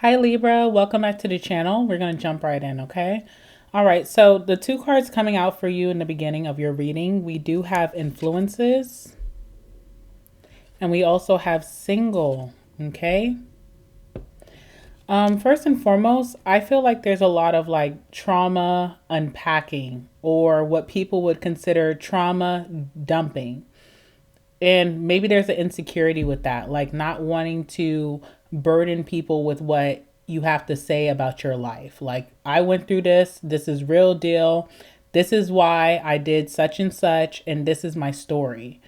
Hi Libra, welcome back to the channel. We're going to jump right in, okay? All right, so the two cards coming out for you in the beginning of your reading, we do have influences and we also have single, okay? First and foremost, I feel like there's a lot of like trauma unpacking or what people would consider trauma dumping. And maybe there's an insecurity with that, like not wanting to burden people with what you have to say about your life. Like, I went through this, this is real deal. This is why I did such and such, and this is my story.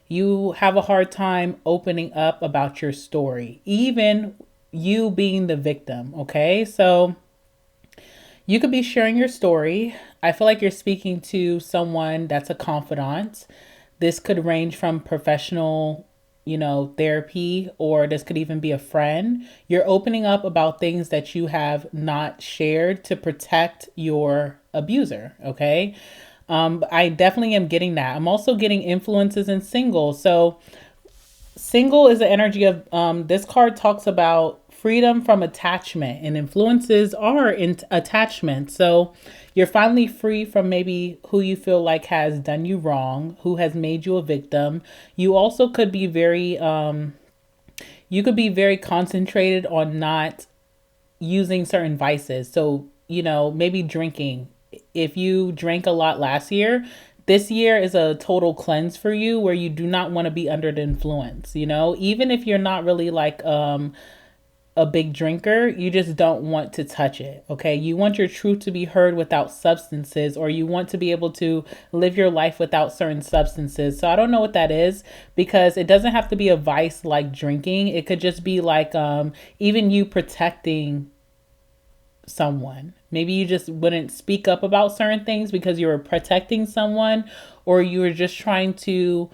You have a hard time opening up about your story, even you being the victim, okay? So you could be sharing your story. I feel like you're speaking to someone that's a confidant. This could range from professional, therapy, or this could even be a friend. You're opening up about things that you have not shared to protect your abuser, okay? I definitely am getting that. I'm also getting influences in single. So single is the energy of this card talks about freedom from attachment, and influences are in attachment. So you're finally free from maybe who you feel like has done you wrong, who has made you a victim. You also could be very you could be very concentrated on not using certain vices. So, maybe drinking. If you drank a lot last year, this year is a total cleanse for you where you do not want to be under the influence, even if you're not really like a big drinker, you just don't want to touch it. Okay. You want your truth to be heard without substances, or you want to be able to live your life without certain substances. So I don't know what that is, because it doesn't have to be a vice like drinking. It could just be like even you protecting someone. Maybe you just wouldn't speak up about certain things because you were protecting someone, or you were just trying to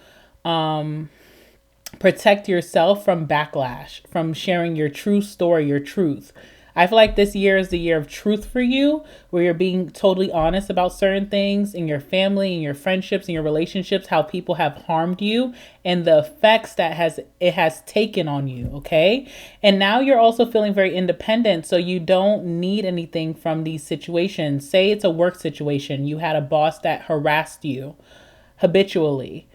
protect yourself from backlash, from sharing your true story, your truth. I feel like this year is the year of truth for you, where you're being totally honest about certain things in your family, in your friendships, in your relationships, how people have harmed you, and the effects that it has taken on you, okay? And now you're also feeling very independent, so you don't need anything from these situations. Say it's a work situation. You had a boss that harassed you habitually.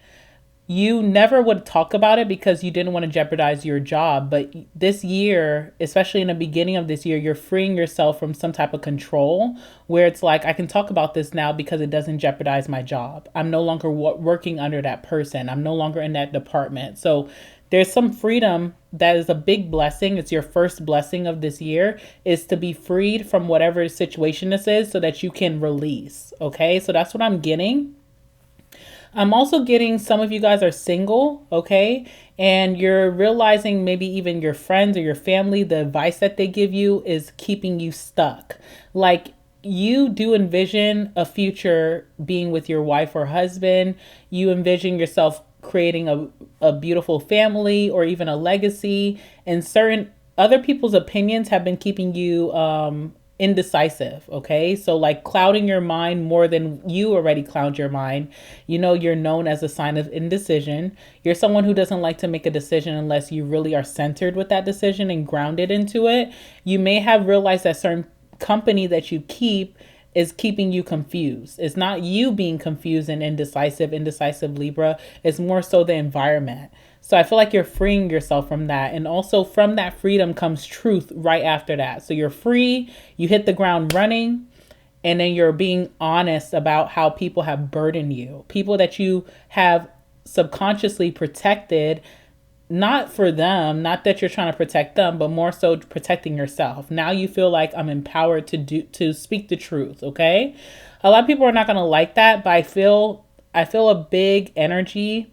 You never would talk about it because you didn't want to jeopardize your job. But this year, especially in the beginning of this year, you're freeing yourself from some type of control where it's like, I can talk about this now because it doesn't jeopardize my job. I'm no longer working under that person. I'm no longer in that department. So there's some freedom that is a big blessing. It's your first blessing of this year, is to be freed from whatever situation this is so that you can release. Okay. So that's what I'm getting. I'm also getting some of you guys are single, okay? And you're realizing maybe even your friends or your family, the advice that they give you is keeping you stuck. Like, you do envision a future being with your wife or husband. You envision yourself creating a beautiful family or even a legacy. And certain other people's opinions have been keeping you indecisive, okay? So like clouding your mind more than you already cloud your mind. You're known as a sign of indecision. You're someone who doesn't like to make a decision unless you really are centered with that decision and grounded into it. You may have realized that certain company that you keep is keeping you confused. It's not you being confused and indecisive Libra. It's more so the environment. So I feel like you're freeing yourself from that. And also from that freedom comes truth right after that. So you're free, you hit the ground running, and then you're being honest about how people have burdened you. People that you have subconsciously protected, not for them, not that you're trying to protect them, but more so protecting yourself. Now you feel like I'm empowered to speak the truth, okay? A lot of people are not going to like that, but I feel a big energy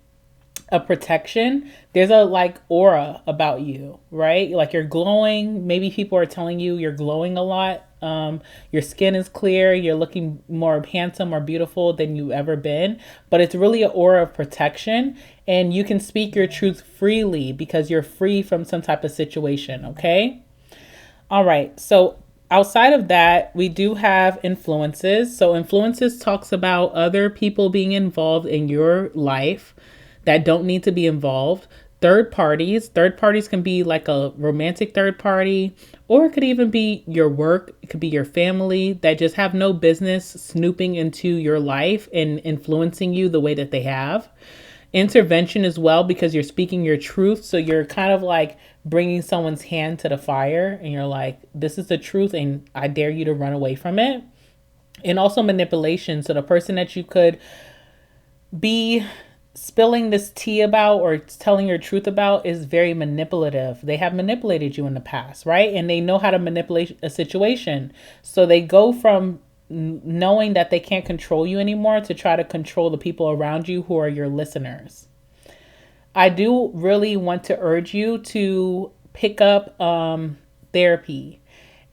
of protection. There's a like aura about you, right? Like you're glowing. Maybe people are telling you you're glowing a lot. Your skin is clear. You're looking more handsome or beautiful than you've ever been. But it's really an aura of protection. And you can speak your truth freely because you're free from some type of situation, okay? All right. So outside of that, we do have influences. So influences talks about other people being involved in your life that don't need to be involved. third parties. Third parties can be like a romantic third party, or it could even be your work. It could be your family that just have no business snooping into your life and influencing you the way that they have. Intervention as well, because you're speaking your truth. So you're kind of like bringing someone's hand to the fire and you're like, this is the truth and I dare you to run away from it. And also manipulation. So the person that you could be spilling this tea about or telling your truth about is very manipulative. They have manipulated you in the past, right? And they know how to manipulate a situation. So they go from knowing that they can't control you anymore to try to control the people around you who are your listeners. I do really want to urge you to pick up therapy.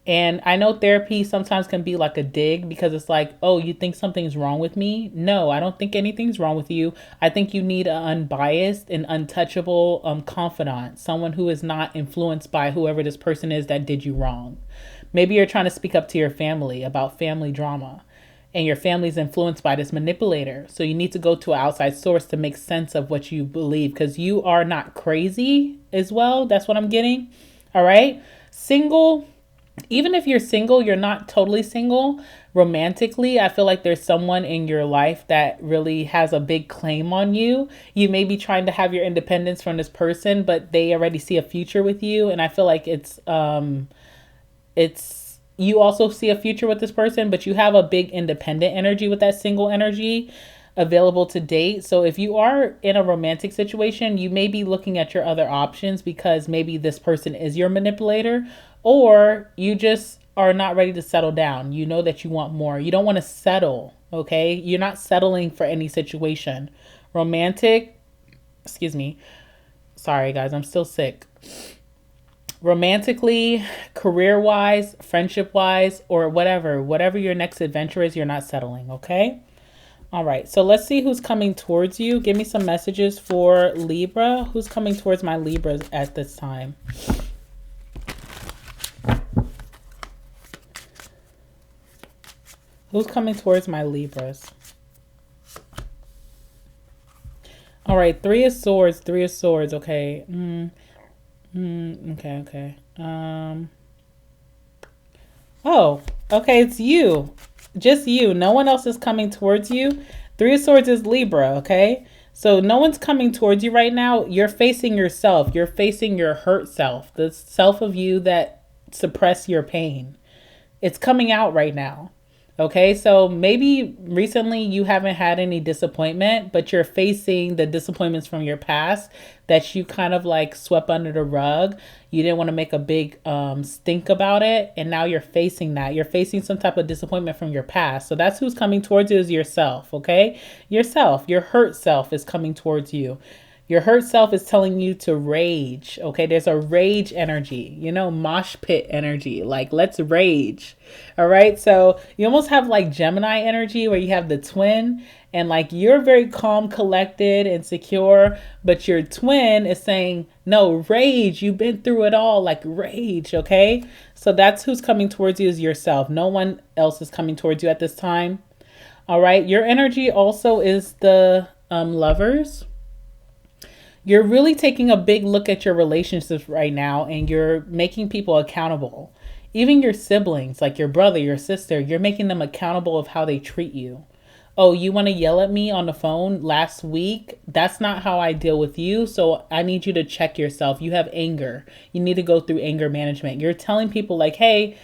And I know therapy sometimes can be like a dig because it's like, oh, you think something's wrong with me? No, I don't think anything's wrong with you. I think you need an unbiased and untouchable confidant, someone who is not influenced by whoever this person is that did you wrong. Maybe you're trying to speak up to your family about family drama and your family's influenced by this manipulator. So you need to go to an outside source to make sense of what you believe because you are not crazy as well. That's what I'm getting. All right. Single. Even if you're single, you're not totally single. Romantically, I feel like there's someone in your life that really has a big claim on you. You may be trying to have your independence from this person, but they already see a future with you. And I feel like it's you also see a future with this person, but you have a big independent energy with that single energy available to date. So if you are in a romantic situation, you may be looking at your other options because maybe this person is your manipulator, or you just are not ready to settle down. You know that you want more. You don't want to settle, okay? You're not settling for any situation. Romantic, excuse me. Sorry, guys, I'm still sick. Romantically, career-wise, friendship-wise, or whatever your next adventure is, you're not settling, okay? All right, so let's see who's coming towards you. Give me some messages for Libra. Who's coming towards my Libras at this time? Who's coming towards my Libras? All right, Three of Swords, okay. Okay. Oh, okay, it's you. Just you. No one else is coming towards you. Three of Swords is Libra, okay? So no one's coming towards you right now. You're facing yourself. You're facing your hurt self, the self of you that suppress your pain. It's coming out right now. Okay, so maybe recently you haven't had any disappointment, but you're facing the disappointments from your past that you kind of like swept under the rug. You didn't want to make a big stink about it. And now you're facing that. You're facing some type of disappointment from your past. So that's who's coming towards you is yourself, okay? Yourself, your hurt self is coming towards you. Your hurt self is telling you to rage, okay? There's a rage energy, mosh pit energy. Like, let's rage, all right? So you almost have like Gemini energy where you have the twin and like you're very calm, collected, and secure, but your twin is saying, no, rage. You've been through it all, like rage, okay? So that's who's coming towards you is yourself. No one else is coming towards you at this time, all right? Your energy also is the Lovers. You're really taking a big look at your relationships right now and you're making people accountable. Even your siblings, like your brother, your sister, you're making them accountable of how they treat you. Oh, you want to yell at me on the phone last week? That's not how I deal with you. So I need you to check yourself. You have anger. You need to go through anger management. You're telling people like, hey,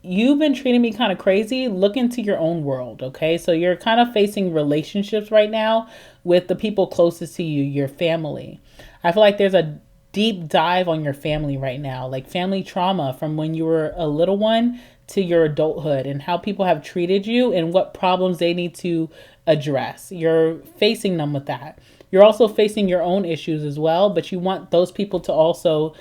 you've been treating me kind of crazy. Look into your own world, okay? So you're kind of facing relationships right now with the people closest to you, your family. I feel like there's a deep dive on your family right now, like family trauma from when you were a little one to your adulthood and how people have treated you and what problems they need to address. You're facing them with that. You're also facing your own issues as well, but you want those people to also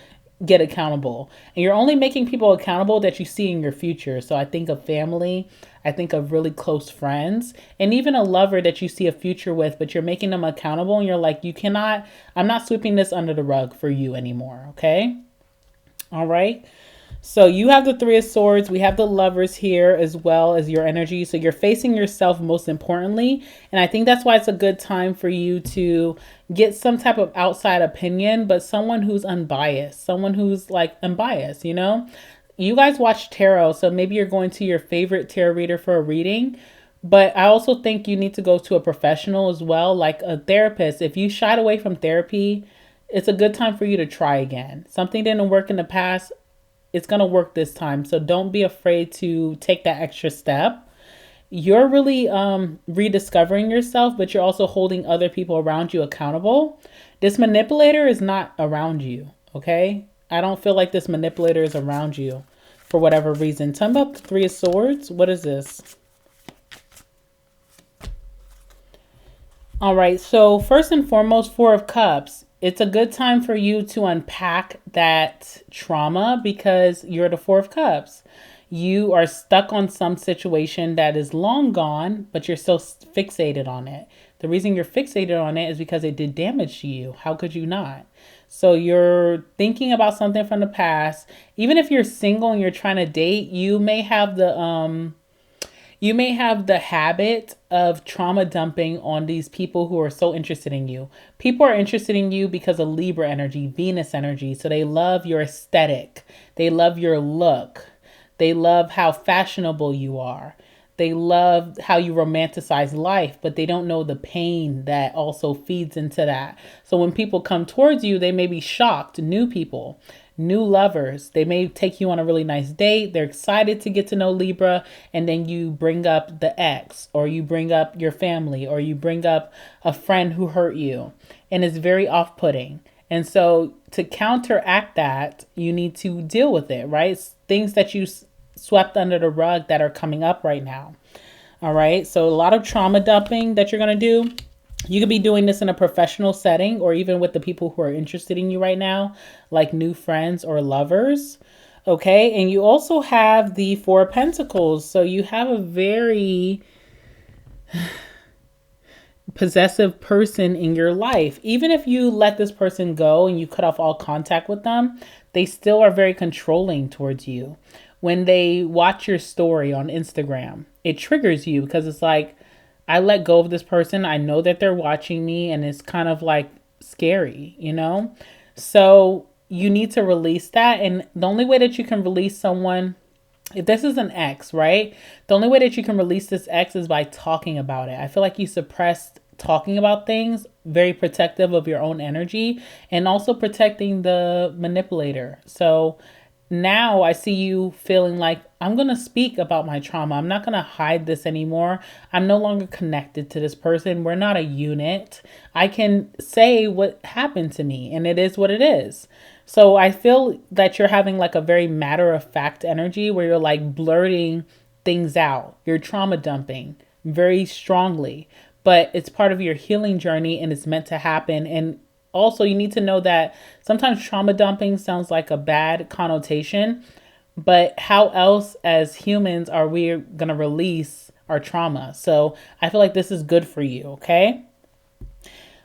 get accountable. And you're only making people accountable that you see in your future. So I think of family, I think of really close friends, and even a lover that you see a future with, but you're making them accountable and you're like, I'm not sweeping this under the rug for you anymore. Okay. All right. So you have the Three of Swords. We have the Lovers here as well as your energy. So you're facing yourself most importantly. And I think that's why it's a good time for you to get some type of outside opinion, but someone who's unbiased, someone who's like unbiased, you know? You guys watch tarot, so maybe you're going to your favorite tarot reader for a reading. But I also think you need to go to a professional as well, like a therapist. If you shied away from therapy, it's a good time for you to try again. Something didn't work in the past, it's going to work this time. So don't be afraid to take that extra step. You're really rediscovering yourself, but you're also holding other people around you accountable. This manipulator is not around you, okay? I don't feel like this manipulator is around you for whatever reason. Tell me about the Three of Swords. What is this? All right, so first and foremost, Four of Cups. It's a good time for you to unpack that trauma because you're the Four of Cups. You are stuck on some situation that is long gone, but you're still fixated on it. The reason you're fixated on it is because it did damage to you. How could you not? So you're thinking about something from the past. Even if you're single and you're trying to date, you may have the habit of trauma dumping on these people who are so interested in you. People are interested in you because of Libra energy, Venus energy. So they love your aesthetic. They love your look. They love how fashionable you are. They love how you romanticize life, but they don't know the pain that also feeds into that. So when people come towards you, they may be shocked. New people, new lovers, they may take you on a really nice date. They're excited to get to know Libra. And then you bring up the ex, or you bring up your family, or you bring up a friend who hurt you. And it's very off-putting. And so to counteract that, you need to deal with it, right? It's things that you swept under the rug that are coming up right now. All right. So a lot of trauma dumping that you're going to do. You could be doing this in a professional setting or even with the people who are interested in you right now, like new friends or lovers. Okay. And you also have the Four of Pentacles. So you have a very possessive person in your life. Even if you let this person go and you cut off all contact with them, they still are very controlling towards you. When they watch your story on Instagram, it triggers you because it's like, I let go of this person. I know that they're watching me and it's kind of like scary, you know? So you need to release that. And the only way that you can release someone, if this is an ex, right? The only way that you can release this ex is by talking about it. I feel like you suppressed talking about things, very protective of your own energy and also protecting the manipulator. So now I see you feeling like I'm going to speak about my trauma. I'm not going to hide this anymore. I'm no longer connected to this person. We're not a unit. I can say what happened to me and it is what it is. So I feel that you're having like a very matter of fact energy where you're like blurting things out. You're trauma dumping very strongly, but it's part of your healing journey and it's meant to happen. And also, you need to know that sometimes trauma dumping sounds like a bad connotation, but how else as humans are we going to release our trauma? So I feel like this is good for you, okay?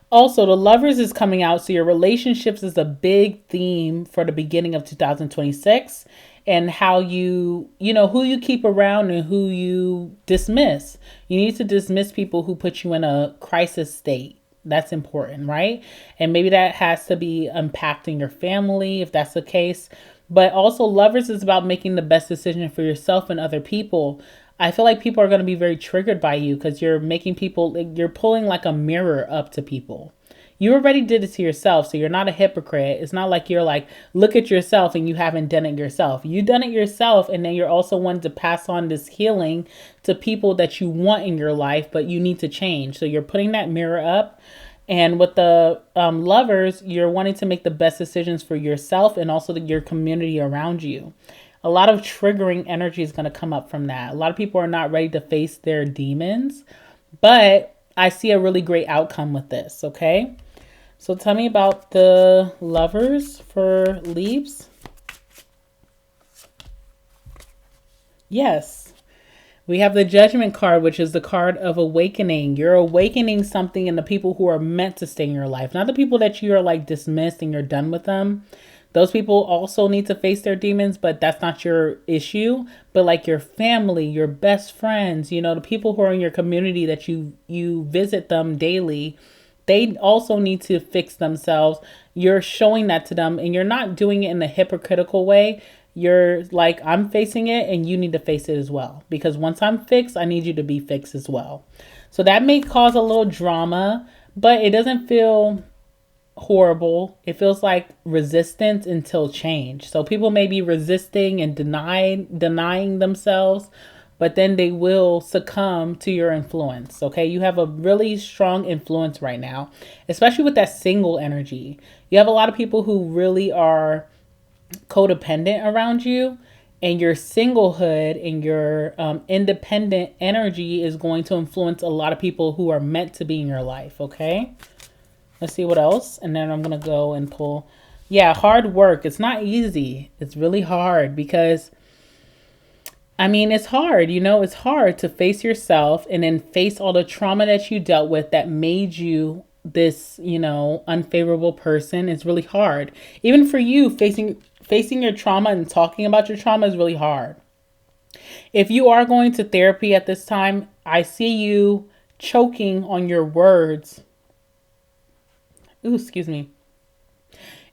Also, the Lovers is coming out, so your relationships is a big theme for the beginning of 2026 and how you know, who you keep around and who you dismiss. You need to dismiss people who put you in a crisis state. That's important, right? And maybe that has to be impacting your family if that's the case. But also Lovers is about making the best decision for yourself and other people. I feel like people are going to be very triggered by you because you're making people, you're pulling like a mirror up to people. You already did it to yourself, so you're not a hypocrite. It's not like you're like, look at yourself and you haven't done it yourself. You done it yourself, and then you're also wanting to pass on this healing to people that you want in your life, but you need to change. So you're putting that mirror up. And with the Lovers, you're wanting to make the best decisions for yourself and also your community around you. A lot of triggering energy is going to come up from that. A lot of people are not ready to face their demons, but I see a really great outcome with this, okay? So tell me about the Lovers for Leaves. Yes. We have the Judgment card, which is the card of awakening. You're awakening something in the people who are meant to stay in your life. Not the people that you are like dismissed and you're done with them. Those people also need to face their demons, but that's not your issue. But like your family, your best friends, the people who are in your community that you visit them daily, they also need to fix themselves. You're showing that to them, and you're not doing it in a hypocritical way. You're like, I'm facing it and you need to face it as well. Because once I'm fixed, I need you to be fixed as well. So that may cause a little drama, but it doesn't feel horrible. It feels like resistance until change. So people may be resisting and denying themselves, but then they will succumb to your influence. Okay. You have a really strong influence right now, especially with that single energy. You have a lot of people who really are codependent around you, and your singlehood and your independent energy is going to influence a lot of people who are meant to be in your life. Okay. Let's see what else. And then I'm going to go and pull. Yeah, hard work. It's not easy. It's really hard because, it's hard. It's hard to face yourself and then face all the trauma that you dealt with that made you this, unfavorable person. It's really hard. Even for you, facing your trauma and talking about your trauma is really hard. If you are going to therapy at this time, I see you choking on your words. Ooh, excuse me.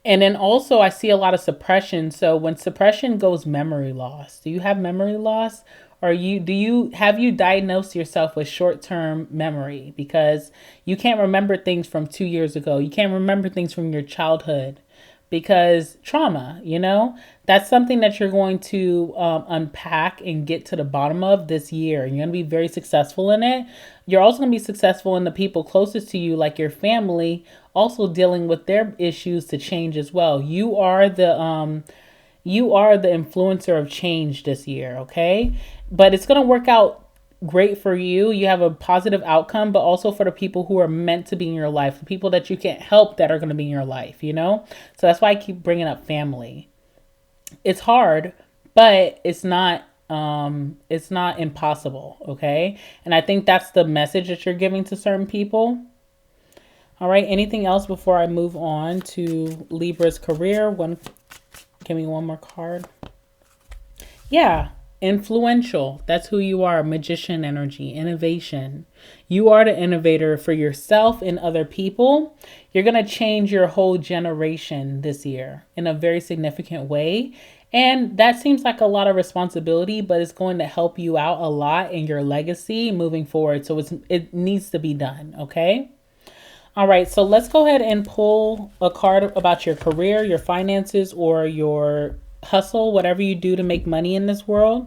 And then also I see a lot of suppression. So when suppression goes memory loss, do you have memory loss? Or have you diagnosed yourself with short-term memory? Because you can't remember things from 2 years ago. You can't remember things from your childhood because trauma, that's something that you're going to unpack and get to the bottom of this year. You're going to be very successful in it. You're also going to be successful in the people closest to you, like your family, also dealing with their issues to change as well. You are the influencer of change this year, okay? But it's going to work out great for you. You have a positive outcome, but also for the people who are meant to be in your life, the people that you can't help that are going to be in your life, So that's why I keep bringing up family. It's hard, but it's not impossible, okay? And I think that's the message that you're giving to certain people. All right, anything else before I move on to Libra's career? Give me one more card. Yeah, influential. That's who you are. Magician energy, innovation. You are the innovator for yourself and other people. You're going to change your whole generation this year in a very significant way. And that seems like a lot of responsibility, but it's going to help you out a lot in your legacy moving forward. So it needs to be done. Okay. All right. So let's go ahead and pull a card about your career, your finances, or your hustle, whatever you do to make money in this world.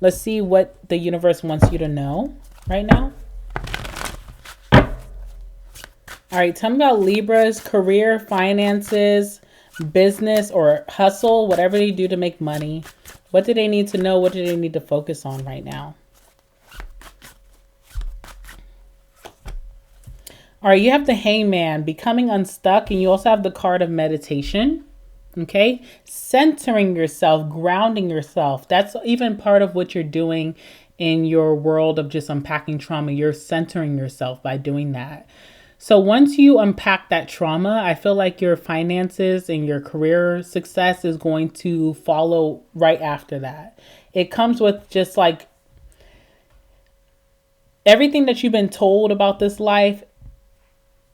Let's see what the universe wants you to know right now. All right, tell me about Libra's career, finances, business, or hustle, whatever they do to make money. What do they need to know? What do they need to focus on right now? All right, you have the Hangman, becoming unstuck, and you also have the card of meditation. Okay, centering yourself, grounding yourself. That's even part of what you're doing in your world of just unpacking trauma. You're centering yourself by doing that. So once you unpack that trauma, I feel like your finances and your career success is going to follow right after that. It comes with just like everything that you've been told about this life,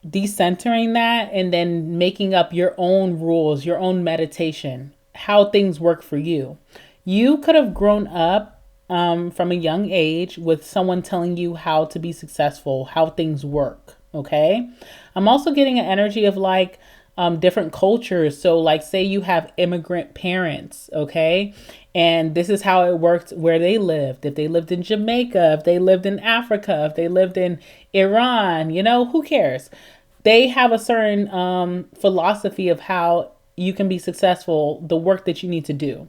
decentering that, and then making up your own rules, your own meditation, how things work for you. You could have grown up from a young age with someone telling you how to be successful, how things work. Okay. I'm also getting an energy of like different cultures. So like say you have immigrant parents. Okay. And this is how it worked where they lived. If they lived in Jamaica, if they lived in Africa, if they lived in Iran, who cares? They have a certain philosophy of how you can be successful, the work that you need to do.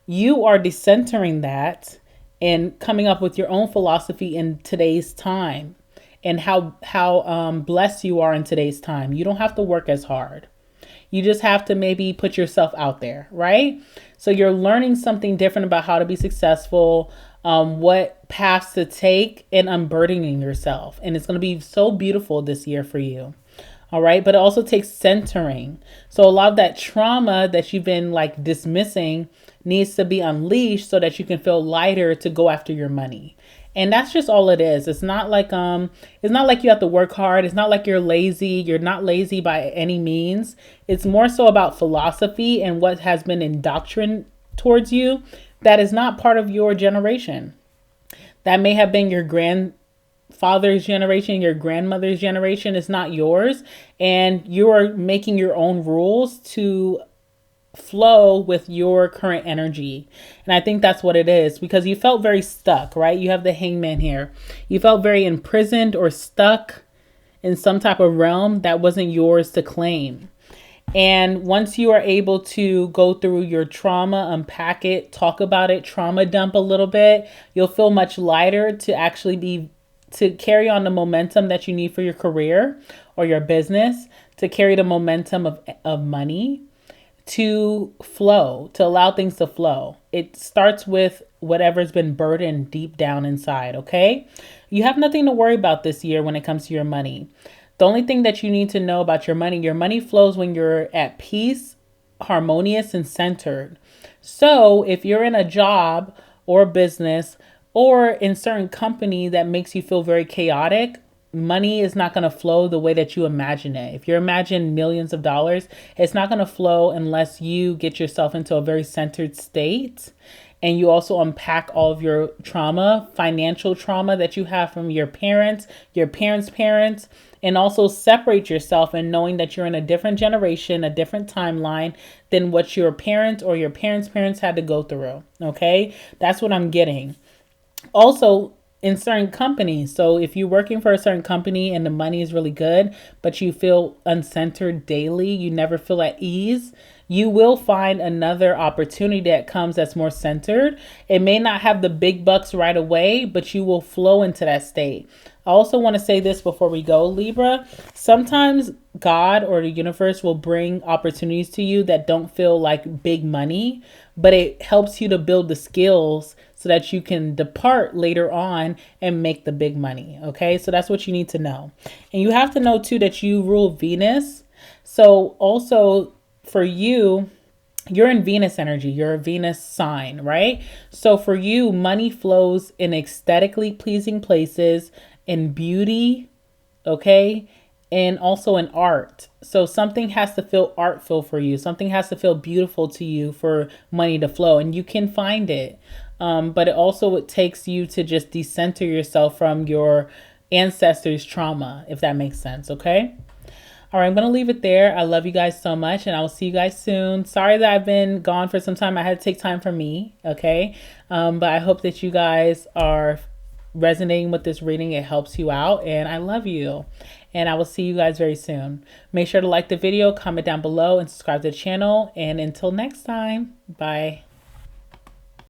You are decentering that and coming up with your own philosophy in today's time. And how blessed you are in today's time. You don't have to work as hard. You just have to maybe put yourself out there, right? So you're learning something different about how to be successful, what paths to take, and unburdening yourself. And it's going to be so beautiful this year for you. All right. But it also takes centering. So a lot of that trauma that you've been like dismissing needs to be unleashed so that you can feel lighter to go after your money. And that's just all it is. It's not like you have to work hard. It's not like you're lazy. You're not lazy by any means. It's more so about philosophy and what has been indoctrinated towards you that is not part of your generation. That may have been your grandfather's generation, your grandmother's generation. It's not yours. And you are making your own rules to flow with your current energy. And I think that's what it is, because you felt very stuck, right? You have the hangman here. You felt very imprisoned or stuck in some type of realm that wasn't yours to claim. And once you are able to go through your trauma, unpack it, talk about it, trauma dump a little bit, you'll feel much lighter to actually to carry on the momentum that you need for your career or your business, to carry the momentum of money, to flow, to allow things to flow. It starts with whatever's been burdened deep down inside, okay? You have nothing to worry about this year when it comes to your money. The only thing that you need to know about your money flows when you're at peace, harmonious, and centered. So if you're in a job or business or in certain company that makes you feel very chaotic, money is not going to flow the way that you imagine it. If you imagine millions of dollars, it's not going to flow unless you get yourself into a very centered state. And you also unpack all of your trauma, financial trauma that you have from your parents' parents, and also separate yourself and knowing that you're in a different generation, a different timeline than what your parents or your parents' parents had to go through. Okay, that's what I'm getting. Also, in certain companies. So if you're working for a certain company and the money is really good, but you feel uncentered daily, you never feel at ease, you will find another opportunity that comes that's more centered. It may not have the big bucks right away, but you will flow into that state. I also want to say this before we go, Libra. Sometimes God or the universe will bring opportunities to you that don't feel like big money, but it helps you to build the skills so that you can depart later on and make the big money. Okay, so that's what you need to know. And you have to know too that you rule Venus. So also for you, you're in Venus energy. You're a Venus sign, right? So for you, money flows in aesthetically pleasing places, in beauty, okay? And also in art. So something has to feel artful for you. Something has to feel beautiful to you for money to flow. And you can find it. But it takes you to just decenter yourself from your ancestors' trauma, if that makes sense, okay? All right, I'm going to leave it there. I love you guys so much, and I will see you guys soon. Sorry that I've been gone for some time. I had to take time for me, okay? But I hope that you guys are resonating with this reading. It helps you out, and I love you. And I will see you guys very soon. Make sure to like the video, comment down below, and subscribe to the channel. And until next time, bye.